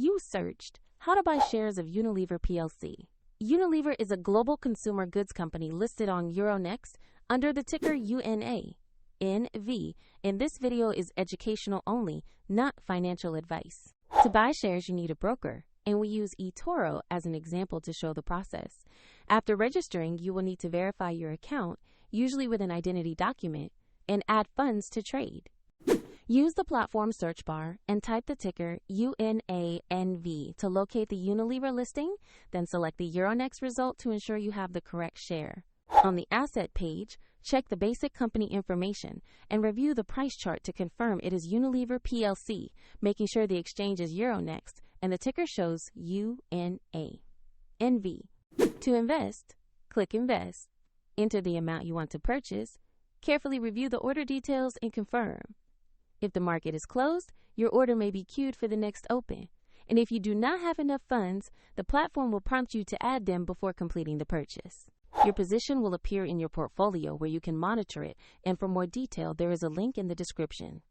You searched how to buy shares of Unilever PLC. Unilever is a global consumer goods company listed on Euronext under the ticker UNA.NV, and this video is educational only, not financial advice. To buy shares, you need a broker, and we use eToro as an example to show the process. After registering, you will need to verify your account, usually with an identity document, and add funds to trade. Use the platform search bar and type the ticker UNA.NV to locate the Unilever listing, then select the Euronext result to ensure you have the correct share. On the asset page, check the basic company information and review the price chart to confirm it is Unilever PLC, making sure the exchange is Euronext and the ticker shows UNA.NV. To invest, click Invest. Enter the amount you want to purchase. Carefully review the order details and confirm. If the market is closed, your order may be queued for the next open. And if you do not have enough funds, the platform will prompt you to add them before completing the purchase. Your position will appear in your portfolio where you can monitor it, and for more detail, there is a link in the description.